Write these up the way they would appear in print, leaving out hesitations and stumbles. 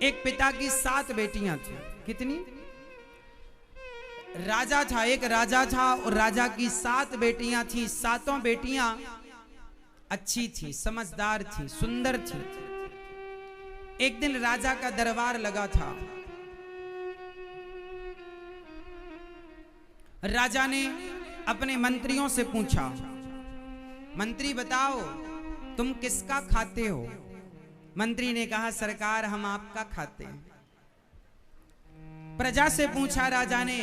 एक पिता की 7 बेटियां थी। कितनी? राजा था, एक राजा था और राजा की 7 बेटियां थी। 7 बेटियां अच्छी थी, समझदार थी, सुंदर थी। एक दिन राजा का दरबार लगा था। राजा ने अपने मंत्रियों से पूछा, मंत्री बताओ तुम किसका खाते हो? मंत्री ने कहा, सरकार हम आपका खाते हैं। प्रजा से पूछा राजा ने,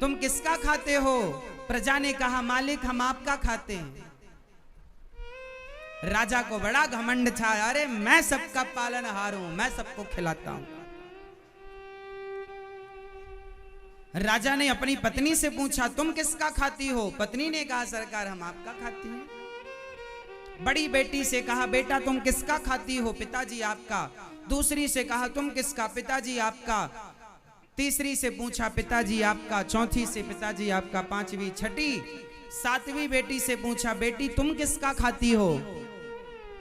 तुम किसका खाते हो? प्रजा ने कहा, मालिक हम आपका खाते हैं। राजा को बड़ा घमंड था, अरे मैं सबका पालनहार हूं, मैं सबको खिलाता हूं। राजा ने अपनी पत्नी से पूछा, तुम किसका खाती हो? पत्नी ने कहा, सरकार हम आपका खाती हैं। बड़ी बेटी से कहा, बेटा तुम किसका खाती हो? पिताजी आपका। दूसरी से कहा, तुम किसका? पिताजी आपका। तीसरी से पूछा, पिताजी आपका। चौथी से पिताजी आपका। पांचवी, छठी, 7वीं बेटी से पूछा, बेटी तुम किसका खाती हो?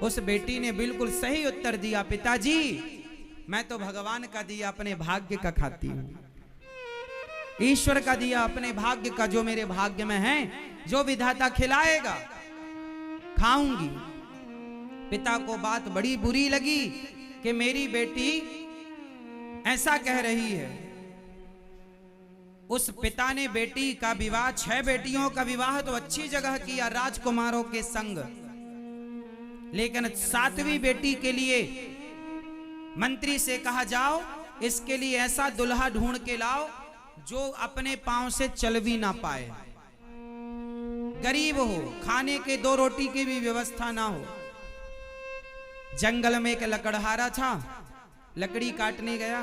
उस बेटी ने बिल्कुल सही उत्तर दिया, पिताजी मैं तो भगवान का दिया अपने भाग्य का खाती हूं, ईश्वर का दिया अपने भाग्य का, जो मेरे भाग्य में है, जो विधाता खिलाएगा खाऊंगी। पिता को बात बड़ी बुरी लगी कि मेरी बेटी ऐसा कह रही है। उस पिता ने बेटी का विवाह, 6 बेटियों का विवाह तो अच्छी जगह किया, राजकुमारों के संग, लेकिन 7वीं बेटी के लिए मंत्री से कहा, जाओ इसके लिए ऐसा दुल्हा ढूंढ के लाओ जो अपने पांव से चल भी ना पाए, गरीब हो, खाने के 2 रोटी की भी व्यवस्था ना हो। जंगल में एक लकड़हारा था, लकड़ी काटने गया,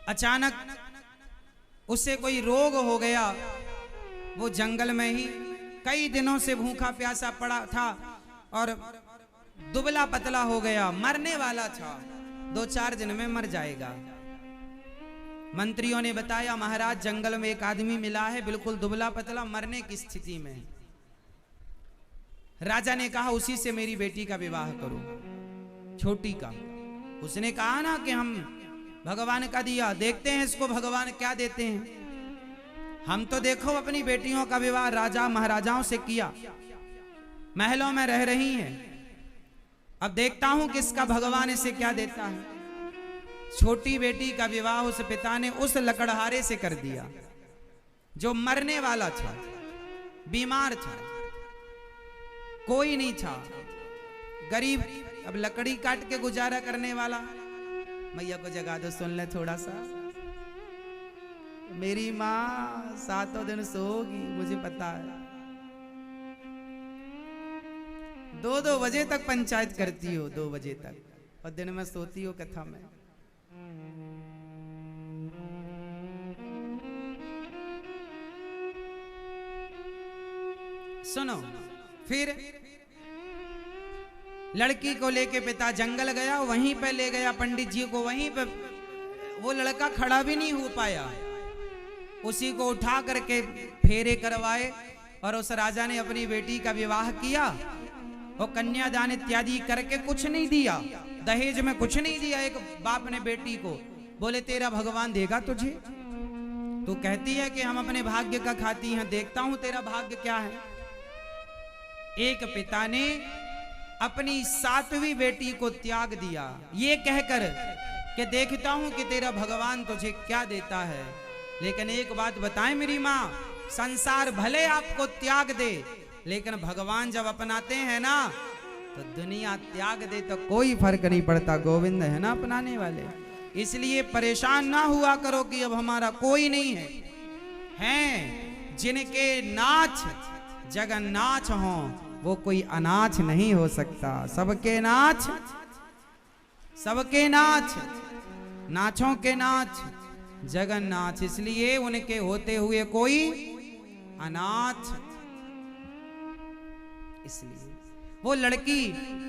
अचानक उसे कोई रोग हो गया। वो जंगल में ही कई दिनों से भूखा प्यासा पड़ा था और दुबला पतला हो गया, मरने वाला था, 2-4 दिन में मर जाएगा। मंत्रियों ने बताया, महाराज जंगल में एक आदमी मिला है, बिल्कुल दुबला पतला, मरने की स्थिति में। राजा ने कहा, उसी से मेरी बेटी का विवाह करो, छोटी का। उसने कहा ना कि हम भगवान का दिया, देखते हैं इसको भगवान क्या देते हैं। हम तो देखो अपनी बेटियों का विवाह राजा महाराजाओं से किया, महलों में रह रही हैं, अब देखता हूं किसका भगवान इसे क्या देता है। छोटी बेटी का विवाह उस पिता ने उस लकड़हारे से कर दिया जो मरने वाला था, बीमार था, कोई नहीं था, गरीब, अब लकड़ी काट के गुजारा करने वाला। मैया को जगा दो, सुन ले थोड़ा सा। मेरी माँ 7 दिन सोगी, मुझे पता है। 2-2 बजे तक पंचायत करती हो, 2 बजे तक, और दिन में सोती हो कथा में। सुनो, फिर लड़की को लेके पिता जंगल गया, वहीं पे ले गया पंडित जी को, वहीं पे वो लड़का खड़ा भी नहीं हो पाया, उसी को उठा करके फेरे करवाए और उस राजा ने अपनी बेटी का विवाह किया और कन्यादान इत्यादि करके कुछ नहीं दिया, दहेज में कुछ नहीं दिया। एक बाप ने बेटी को बोले, तेरा भगवान देगा तुझे, तू कहती है कि हम अपने भाग्य का खाती हैं, देखता हूं तेरा भाग्य क्या है। एक पिता ने अपनी 7वीं बेटी को त्याग दिया, ये कहकर कि देखता हूं कि तेरा भगवान तुझे क्या देता है। लेकिन एक बात बताएं मेरी माँ, संसार भले आपको त्याग दे, लेकिन भगवान जब अपनाते हैं ना, तो दुनिया त्याग दे तो कोई फर्क नहीं पड़ता, गोविंद है ना अपनाने वाले। इसलिए परेशान ना हुआ करो कि अब हमारा कोई नहीं है। हैं जिनके नाच जगन्नाथ हों, वो कोई अनाथ नहीं हो सकता। सबके नाच, सबके नाच, नाचों के नाच जगन्नाथ, इसलिए उनके होते हुए कोई अनाथ। इसलिए वो लड़की,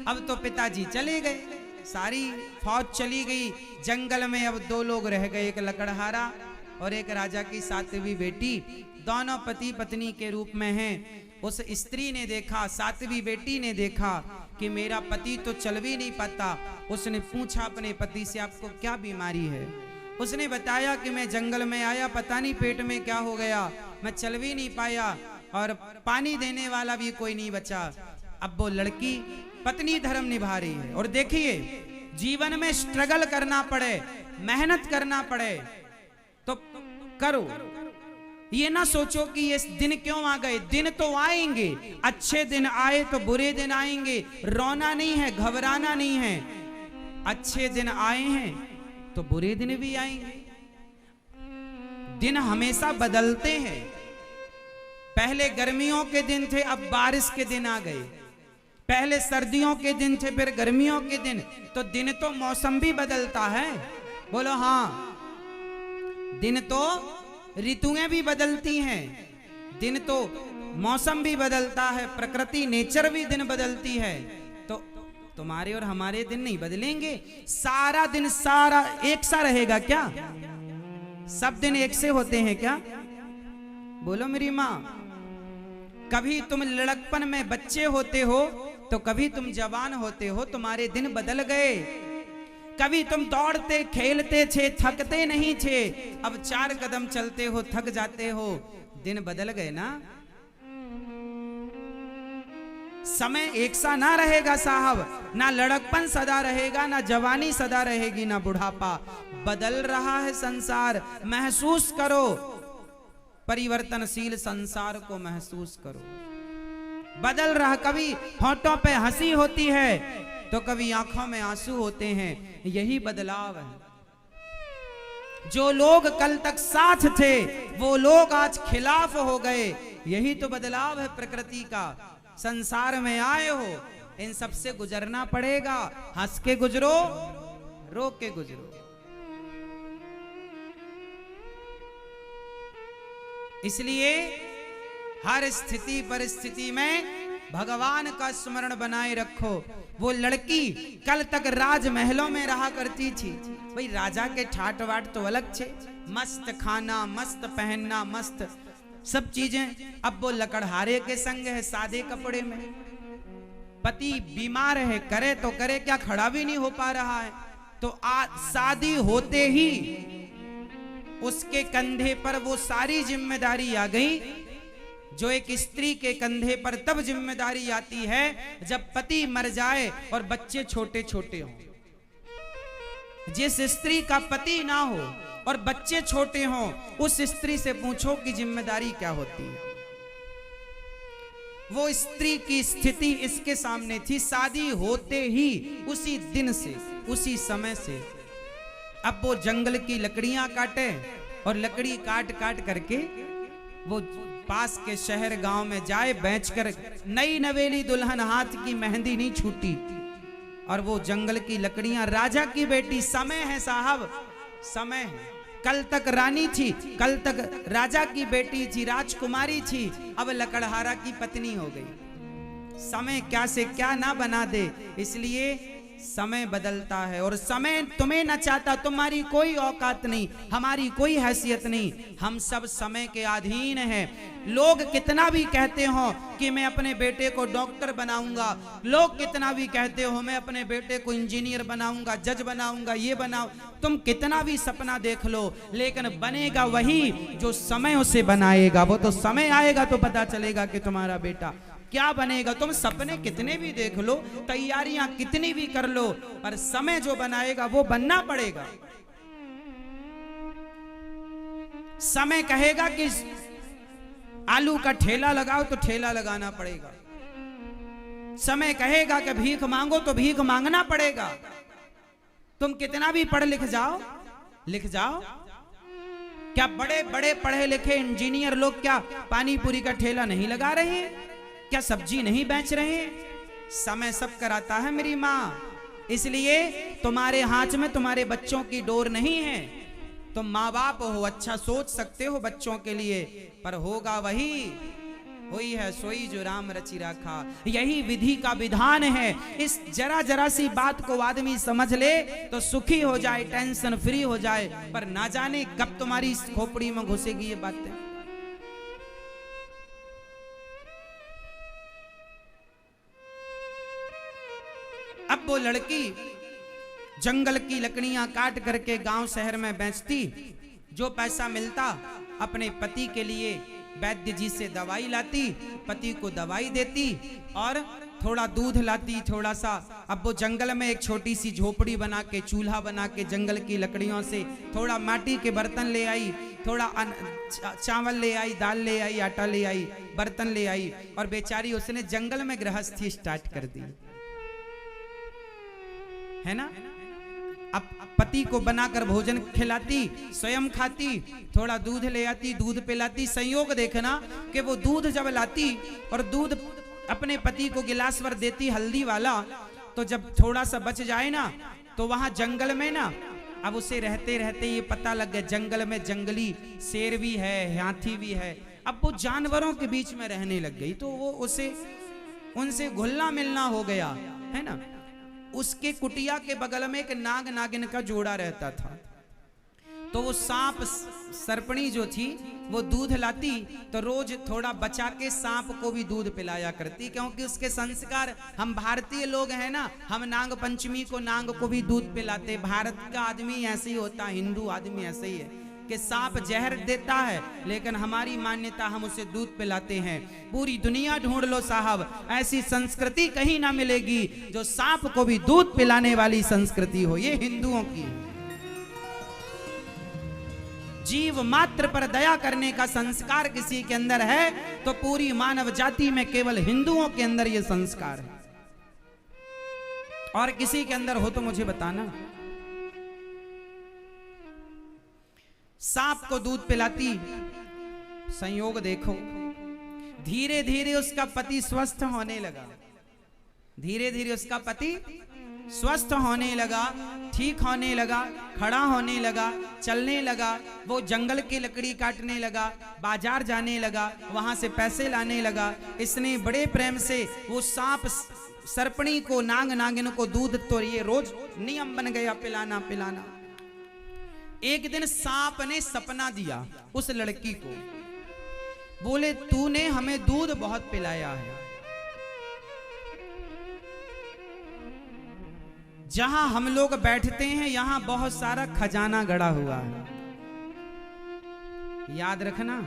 अब तो पिताजी चले गए, सारी फौज चली गई, जंगल में अब 2 लोग रह गए, एक लकड़हारा और एक राजा की 7वीं बेटी। दोनों पति पत्नी के रूप में हैं। उस स्त्री ने देखा, 7वीं बेटी ने देखा कि मेरा पति तो चल भी नहीं पाता। उसने पूछा अपने पति से, आपको क्या बीमारी है? उसने बताया कि मैं जंगल में आया, पता नहीं पेट में क्या हो गया, मैं चल भी नहीं पाया और पानी देने वाला भी कोई नहीं बचा। अब वो लड़की पत्नी धर्म निभा रही है। और देखिए, जीवन में स्ट्रगल करना पड़े, मेहनत करना पड़े तो करो। ये ना सोचो कि ये दिन क्यों आ गए, दिन तो आएंगे, अच्छे दिन आए तो बुरे दिन आएंगे। रोना नहीं है, घबराना नहीं है। अच्छे दिन आए हैं तो बुरे दिन भी आएंगे। दिन हमेशा बदलते हैं। पहले गर्मियों के दिन थे, अब बारिश के दिन आ गए। पहले सर्दियों के दिन थे, फिर गर्मियों के दिन। तो दिन तो मौसम भी बदलता है। बोलो हाँ, दिन तो ऋतुएं भी बदलती हैं, दिन तो मौसम भी बदलता है, प्रकृति नेचर भी दिन बदलती है। तो तुम्हारे और हमारे दिन नहीं बदलेंगे। सारा दिन सारा एक सा रहेगा क्या? सब दिन एक से होते हैं क्या? बोलो मेरी माँ। कभी तुम लड़कपन में बच्चे होते हो तो कभी तुम जवान होते हो, तुम्हारे दिन बदल गए। कभी तुम दौड़ते खेलते थे, थकते नहीं थे, अब 4 कदम चलते हो थक जाते हो। दिन बदल गए ना। समय एक सा ना रहेगा साहब, ना लड़कपन सदा रहेगा, ना जवानी सदा रहेगी, ना बुढ़ापा। बदल रहा है संसार, महसूस करो। परिवर्तनशील संसार को महसूस करो। बदल रहा, कभी होठों पे हंसी होती है तो कभी आंखों में आंसू होते हैं। यही बदलाव है। जो लोग कल तक साथ थे वो लोग आज खिलाफ हो गए। यही तो बदलाव है प्रकृति का। संसार में आए हो, इन सब से गुजरना पड़ेगा। हंस के गुजरो, रो के गुजरो। इसलिए हर स्थिति परिस्थिति में भगवान का स्मरण बनाए रखो। वो लड़की कल तक राजमहलों में रहा करती थी। भाई राजा के ठाट वाट तो अलग थे, मस्त खाना, मस्त पहनना, मस्त सब चीजें। अब वो लकड़हारे के संग है, सादे कपड़े में। पति बीमार है, करे तो करे क्या, खड़ा भी नहीं हो पा रहा है। तो शादी होते ही उसके कंधे पर वो सारी जिम्मेदारी आ गई जो एक स्त्री के कंधे पर तब जिम्मेदारी आती है जब पति मर जाए और बच्चे छोटे छोटे हों। जिस स्त्री का पति ना हो और बच्चे छोटे हों, उस स्त्री से पूछो कि जिम्मेदारी क्या होती है। वो स्त्री की स्थिति इसके सामने थी। शादी होते ही उसी दिन से, उसी समय से अब वो जंगल की लकड़ियां काटे और लकड़ी काट काट करके वो पास के शहर गांव में जाए, बेचकर नई नवेली दुल्हन, हाथ की मेहंदी नहीं छूटी, और वो जंगल की लकड़ियां। राजा की बेटी, समय है साहब, समय है। कल तक रानी थी, कल तक राजा की बेटी थी, राजकुमारी थी, अब लकड़हारा की पत्नी हो गई। समय क्या से क्या ना बना दे। इसलिए समय बदलता है और समय तुम्हें न चाहता। तुम्हारी कोई औकात नहीं, हमारी कोई हैसियत नहीं। हम सब समय के अधीन हैं। लोग कितना भी कहते हो कि मैं अपने बेटे को डॉक्टर बनाऊंगा, लोग कितना भी कहते हो मैं अपने बेटे को इंजीनियर बनाऊंगा, जज बनाऊंगा, ये बनाऊं, तुम कितना भी सपना देख लो, लेकिन बनेगा वही जो समय उसे बनाएगा। वो तो समय आएगा तो पता चलेगा कि तुम्हारा बेटा क्या बनेगा। तुम सपने कितने भी देख लो, तैयारियां कितनी भी कर लो, पर समय जो बनाएगा वो बनना पड़ेगा। समय कहेगा कि आलू का ठेला लगाओ तो ठेला लगाना पड़ेगा। समय कहेगा कि भीख मांगो तो भीख मांगना पड़ेगा। तुम कितना भी पढ़ लिख जाओ, लिख जाओ, क्या बड़े बड़े पढ़े लिखे इंजीनियर लोग क्या पानी पूरी का ठेला नहीं लगा रहे हैं? क्या सब्जी नहीं बेच रहे हैं? समय सब कराता है मेरी माँ। इसलिए तुम्हारे हाथ में तुम्हारे बच्चों की डोर नहीं है। तुम माँ बाप हो, अच्छा सोच सकते हो बच्चों के लिए, पर होगा वही, हुई है सोई जो राम रचि राखा। यही विधि का विधान है। इस जरा जरा सी बात को आदमी समझ ले तो सुखी हो जाए, टेंशन फ्री हो जाए, पर ना जाने कब तुम्हारी खोपड़ी में घुसेगी ये बातें। वो लड़की जंगल की लकड़ियां काट करके गांव शहर में बेचती, जो पैसा मिलता अपने पति के लिए वैद्य जी से दवाई लाती, पति को दवाई देती और थोड़ा दूध लाती, थोड़ा सा। अब वो जंगल में एक छोटी सी झोपड़ी बना के, चूल्हा बना के, जंगल की लकड़ियों से थोड़ा माटी के बर्तन ले आई, थोड़ा चावल ले आई, दाल ले आई, आटा ले आई, बर्तन ले आई, और बेचारी उसने जंगल में गृहस्थी स्टार्ट कर दी, है ना। अब पति को बनाकर भोजन खिलाती, स्वयं खाती, थोड़ा दूध ले आती, दूध पिलाती। संयोग देखना कि वो दूध जब लाती और दूध अपने पति को गिलास भर देती हल्दी वाला, तो जब थोड़ा सा बच जाए ना, तो वहां जंगल में ना, अब उसे रहते रहते ये पता लग गया जंगल में जंगली शेर भी है, हाथी भी है। अब वो जानवरों के बीच में रहने लग गई, तो वो उसे उनसे घुलना मिलना हो गया, है ना। उसके कुटिया के बगल में एक नाग नागिन का जोड़ा रहता था, तो वो सांप सर्पणी जो थी वो दूध लाती, तो रोज थोड़ा बचा के सांप को भी दूध पिलाया करती, क्योंकि उसके संस्कार, हम भारतीय लोग हैं ना, हम नाग पंचमी को नाग को भी दूध पिलाते। भारत का आदमी ऐसे ही होता है, हिंदू आदमी ऐसे ही है कि सांप जहर देता है, लेकिन हमारी मान्यता हम उसे दूध पिलाते हैं। पूरी दुनिया ढूंढ लो साहब, ऐसी संस्कृति कहीं ना मिलेगी जो सांप को भी दूध पिलाने वाली संस्कृति हो, ये हिंदुओं की। जीव मात्र पर दया करने का संस्कार किसी के अंदर है तो पूरी मानव जाति में केवल हिंदुओं के अंदर यह संस्कार है, और किसी के अंदर हो तो मुझे बताना। सांप को दूध पिलाती, संयोग देखो धीरे धीरे उसका पति स्वस्थ होने लगा, धीरे धीरे उसका पति स्वस्थ होने लगा, ठीक होने लगा, खड़ा होने लगा, चलने लगा, वो जंगल की लकड़ी काटने लगा, बाजार जाने लगा, वहां से पैसे लाने लगा। इसने बड़े प्रेम से वो सांप सर्पणी को, नाग नागिन को दूध, तो ये रोज नियम बन गया पिलाना पिलाना। एक दिन सांप ने सपना दिया उस लड़की को, बोले तूने हमें दूध बहुत पिलाया है, जहां हम लोग बैठते हैं यहां बहुत सारा खजाना गड़ा हुआ है। याद रखना,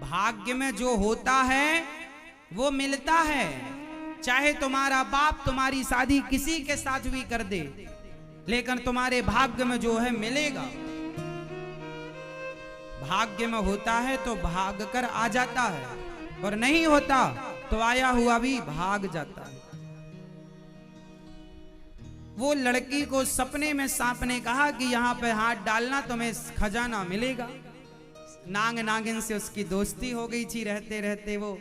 भाग्य में जो होता है वो मिलता है, चाहे तुम्हारा बाप तुम्हारी शादी किसी के साथ भी कर दे, लेकिन तुम्हारे भाग्य में जो है मिलेगा। भाग्य में होता है तो भाग कर आ जाता है, और नहीं होता तो आया हुआ भी भाग जाता है। वो लड़की को सपने में सांप ने कहा कि यहाँ पे हाथ डालना तुम्हें खजाना मिलेगा। नाग नागिन से उसकी दोस्ती हो गई थी, रहते रहते वो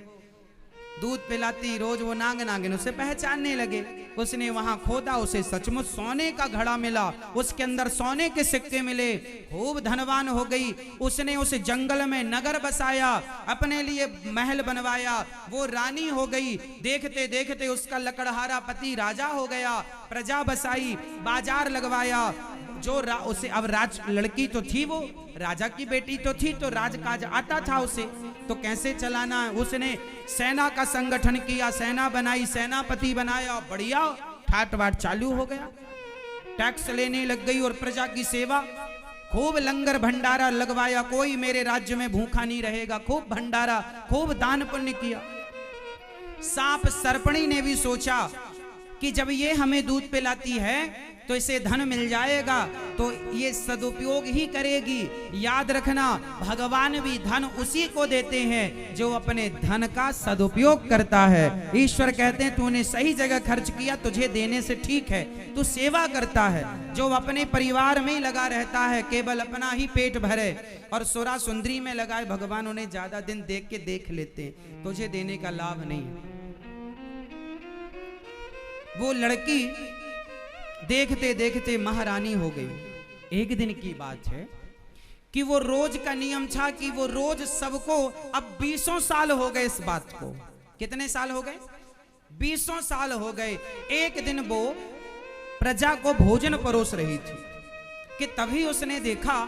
दूध पिलाती, रोज वो नाग नागिन उसे पहचानने लगे। उसने वहां खोदा, उसे सचमुच सोने का घड़ा मिला, उसके अंदर सोने के सिक्के मिले, खूब धनवान हो गई। उसने उस जंगल में नगर बसाया, अपने लिए महल बनवाया, वो रानी हो गई। देखते देखते उसका लकड़हारा पति राजा हो गया, प्रजा बसाई, बाजार लगवाया। जो उसे अब राज लड़की तो थी, वो राजा की बेटी तो थी, तो राजकाज आता था उसे, तो कैसे चलाना है। उसने सेना का संगठन किया, सेना बनाई, सेनापति बनाया, बढ़िया ठाट बाट चालू हो गया। टैक्स लेने लग गई और प्रजा की सेवा, खूब लंगर भंडारा लगवाया, कोई मेरे राज्य में भूखा नहीं रहेगा, खूब भंडारा, खूब दान पुण्य किया। सांप सर्पणी ने भी सोचा कि जब ये हमें दूध पिलाती है तो इसे धन मिल जाएगा, तो ये सदुपयोग ही करेगी। याद रखना, भगवान भी धन उसी को देते हैं जो अपने धन का सदुपयोग करता है। ईश्वर कहते हैं तूने सही जगह खर्च किया, तुझे देने से ठीक है, तू सेवा करता है। जो अपने परिवार में ही लगा रहता है, केवल अपना ही पेट भरे और सुरा सुंदरी में लगाए, भगवान उन्हें ज्यादा दिन देख के देख लेते, तुझे देने का लाभ नहीं। वो लड़की देखते देखते महारानी हो गई। एक दिन की बात है कि वो रोज का नियम था कि वो रोज सबको, अब 20 साल हो गए इस बात को। कितने साल हो गए? 20 साल हो गए। एक दिन वो प्रजा को भोजन परोस रही थी कि तभी उसने देखा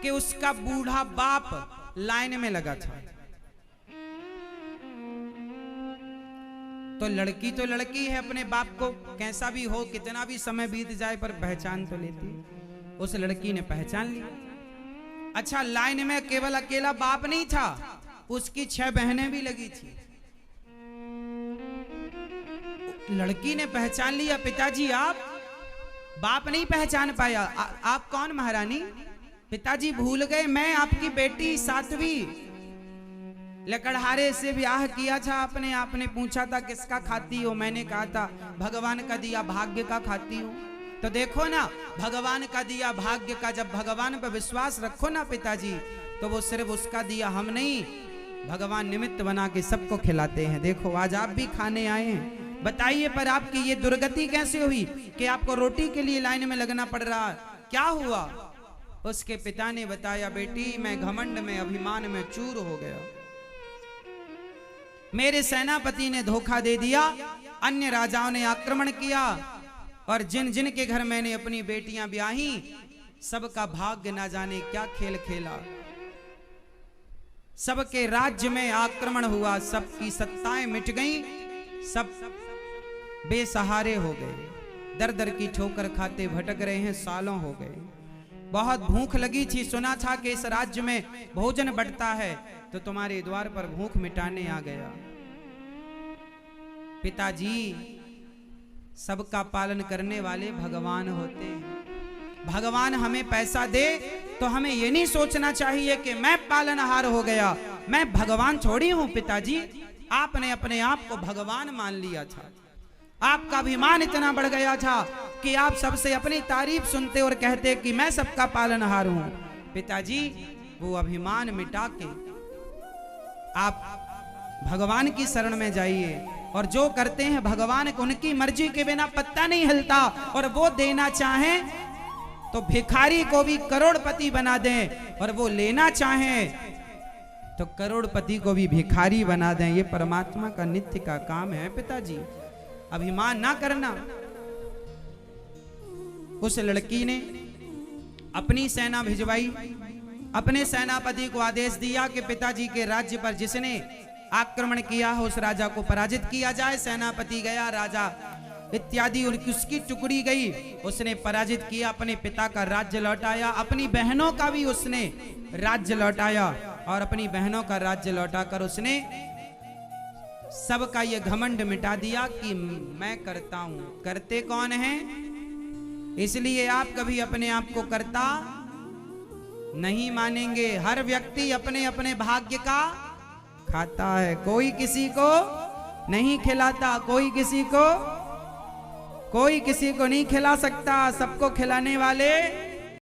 कि उसका बूढ़ा बाप लाइन में लगा था। तो लड़की है, अपने बाप को कैसा भी हो, कितना भी समय बीत जाए पर पहचान तो लेती। उस लड़की ने पहचान लिया। अच्छा, लाइन में केवल अकेला बाप नहीं था, उसकी 6 बहनें भी लगी थी। लड़की ने पहचान लिया, पिताजी आप। बाप नहीं पहचान पाया, आप कौन महारानी? पिताजी भूल गए, मैं आपकी बेटी साध्वी, लकड़हारे से ब्याह किया था आपने। आपने पूछा था किसका खाती हो, मैंने कहा था भगवान का दिया भाग्य का खाती हूँ। तो देखो ना, भगवान का दिया भाग्य का, जब भगवान पर विश्वास रखो ना पिताजी, तो वो सिर्फ उसका दिया हम नहीं, भगवान निमित्त बना के सबको खिलाते हैं। देखो आज आप भी खाने आए हैं, बताइए पर आपकी ये दुर्गति कैसे हुई कि आपको रोटी के लिए लाइन में लगना पड़ रहा? क्या हुआ? उसके पिता ने बताया, बेटी मैं घमंड में, अभिमान में चूर हो गया। मेरे सेनापति ने धोखा दे दिया, अन्य राजाओं ने आक्रमण किया, और जिन जिन के घर मैंने अपनी बेटियां ब्याही, सबका भाग्य ना जाने क्या खेल खेला। सबके राज्य में आक्रमण हुआ, सबकी सत्ताएं मिट गईं, सब बेसहारे हो गए, दर दर की ठोकर खाते भटक रहे हैं, सालों हो गए। बहुत भूख लगी थी, सुना था कि इस राज्य में भोजन बढ़ता है, तो तुम्हारे द्वार पर भूख मिटाने आ गया। पिताजी, सबका पालन करने वाले भगवान होते हैं। भगवान हमें पैसा दे तो हमें ये नहीं सोचना चाहिए कि मैं पालनहार हो गया, मैं भगवान थोड़ी हूं। पिताजी, आपने अपने आप को भगवान मान लिया था, आपका अभिमान इतना बढ़ गया था कि आप सबसे अपनी तारीफ सुनते और कहते कि मैं सबका पालनहार हूं। पिताजी, वो अभिमान मिटा के आप भगवान की शरण में जाइए, और जो करते हैं भगवान को, उनकी मर्जी के बिना पत्ता नहीं हिलता, और वो देना चाहें तो भिखारी को भी करोड़पति बना दें, और वो लेना चाहें तो करोड़पति को भी भिखारी बना दें। ये परमात्मा का नित्य का काम है। पिताजी, अभिमान ना करना। उस लड़की ने अपनी सेना भिजवाई, अपने सेनापति को आदेश दिया कि पिताजी के राज्य पर जिसने आक्रमण किया हो उस राजा को पराजित किया जाए। सेनापति गया, राजा इत्यादि उसकी टुकड़ी गई, उसने पराजित किया, अपने पिता का राज्य लौटाया, अपनी बहनों का भी उसने राज्य लौटाया, और अपनी बहनों का राज्य लौटाकर उसने सबका ये घमंड मिटा दिया कि मैं करता हूं। करते कौन हैं? इसलिए आप कभी अपने आप को करता नहीं मानेंगे। हर व्यक्ति अपने अपने भाग्य का खाता है, कोई किसी को नहीं खिलाता, कोई किसी को नहीं खिला सकता। सबको खिलाने वाले